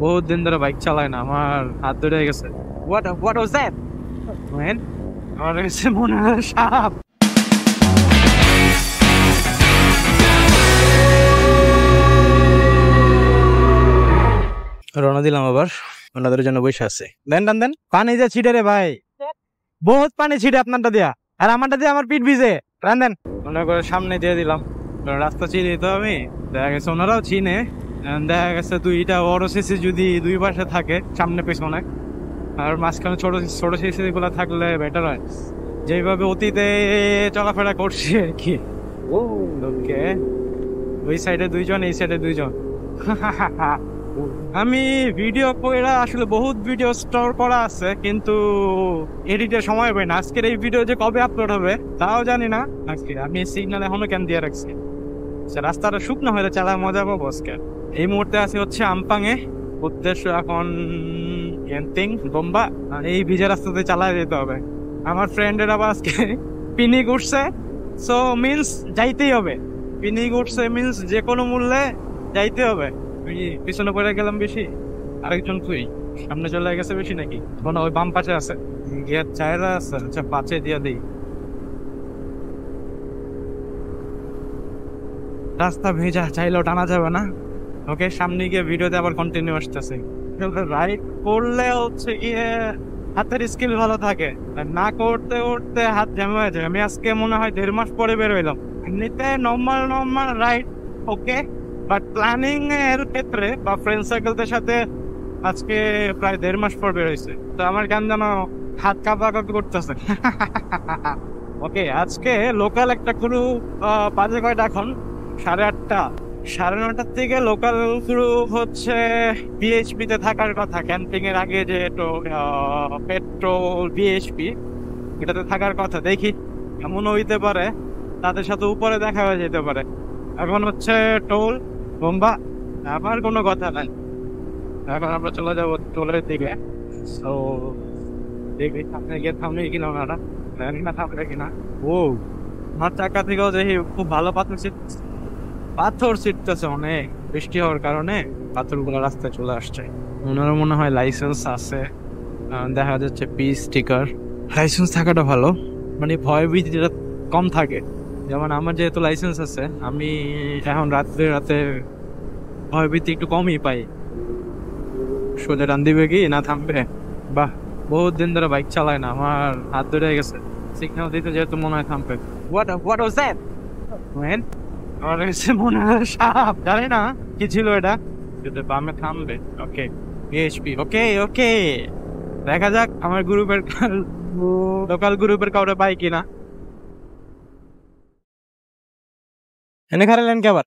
বহুত দিন ধরে বাইক চালায় না, আমার হাত ধরে গেছে। What was that man? আমার কাছে মনে হয় সাপ। রওনা দিলাম আবার, ওনাদের জন্য বসে আছে। দেন দেন দেন, পানি যে ছিটে রে ভাই, বহুত পানি ছিটে আপনারটা দিয়া, আর আমারটা দিয়ে আমার পিঠ ভিজে। দেন দেন, মনে করে সামনে দিয়ে দিলাম। রাস্তা চিনি তো আমি, দেখা গেছে ওনারাও চিনে। দেখা গেছে দুইটা বড় সিসি যদি দুই পাশে থাকে, সামনে পেছনে, আর মাঝখানে ছোট ছোট সিসি গুলা থাকলে বেটার হয়। যেভাবে অতীতে চলাফেরা করছি আর কি। ওকে, ওই সাইডে দুইজন, এই সাইডে দুইজন। আমি ভিডিও কইরা আসলে বহুত ভিডিও স্টোর করা আছে, কিন্তু এডিটের সময় পাই না। আজকের এই ভিডিও যে কবে আপলোড হবে তাও জানি না। আজকে আমি সিগন্যাল এখনো কেন দিয়ে রাখছি, রাস্তাটা শুকনো হলে চালা মজা পাবো আজকে। এই মুহূর্তে আছে হচ্ছে আমপাঙে, উদ্দেশ্য এখন বোম্বা। এই ভিজা রাস্তাতে চালায় যেতে হবে। আমার ফ্রেন্ডের আবার আজকে পিকনিক উঠছে, সো মিন্স যাইতেই হবে। পিকনিক উঠছে মিন্স যে কোনো মূল্যে যাইতে হবে। পিছনে পড়ে গেলাম বেশি, আরেকজন তুই সামনে চলে গেছে বেশি নাকি? কোনো ওই বাম পাশে আছে, গিয়ে চায়রা আছে, আচ্ছা পাশে দিয়ে দিই। রাস্তা ভেজা, চাইলেও টানা যাবে না। ওকে, সামনে গিয়ে ভিডিওতে আবার কন্টিনিউ আসতেছে। রাইড করলে হচ্ছে গিয়ে হাতের স্কিল ভালো থাকে, না করতে করতে হাত জ্যাম হয়ে যায়। আমি আজকে মনে হয় 1.5 মাস পরে বের হইলাম। এমনিতে normal ride okay, but planning এর ক্ষেত্রে বা ফ্রেন্ড সার্কেলদের সাথে আজকে প্রায় 1.5 মাস পর বের হয়েছে। তো আমার কেন যেন হাত কাঁপাকাঁপি করতেছে। ওকে, আজকে লোকাল একটা ক্রু, বাজে কয়টা এখন? 8:30। 9:30 থেকে লোকাল ক্রু হচ্ছে বিএইচপি তে থাকার কথা। ক্যাম্পিং এর আগে যে পেট্রোল বিএইচপি, এটাতে থাকার কথা। দেখি এমনও হইতে পারে তাদের সাথে উপরে দেখা হয়ে যেতে পারে। এখন হচ্ছে টোল বোম্বা, আমার কোনো কথা নাই। এখন আমরা চলে যাবো টোলের দিকে। তো দেখবি সামনে গিয়ে থামবে কিনা ওনারা, জানি না থামবে কিনা। ও, আমার চাকা থেকেও দেখি খুব ভালো পাথর ছিটতেছে অনেক। বৃষ্টি হওয়ার কারণে পাথরগুলো রাস্তায় চলে আসছে। ওনারও মনে হয় লাইসেন্স আছে, দেখা যাচ্ছে পি স্টিকার। লাইসেন্স থাকাটা ভালো, মানে ভয় ভীতিটা কম থাকে। যেমন আমার যেহেতু লাইসেন্স আছে, আমি এখন রাতে ভয়ভীতি একটু কমই পাই। সোজা টান দিবে কি না থামবে। বাহ, বহুত দিন ধরে বাইক চালায় না, আমার হাত ধরে গেছে। সিগন্যাল দিতে যেহেতু মনে হয় থামবে। What was that man? আমার কাছে মনে হয় সাপ, জানি না কি ছিল এটা। যদি বামে থামবে। ওকে, বিএইচপি। ওকে ওকে, দেখা যাক আমার গ্রুপের লোকাল গ্রুপের কাউরে পাই কিনা। এনে খারালেন কে আবার?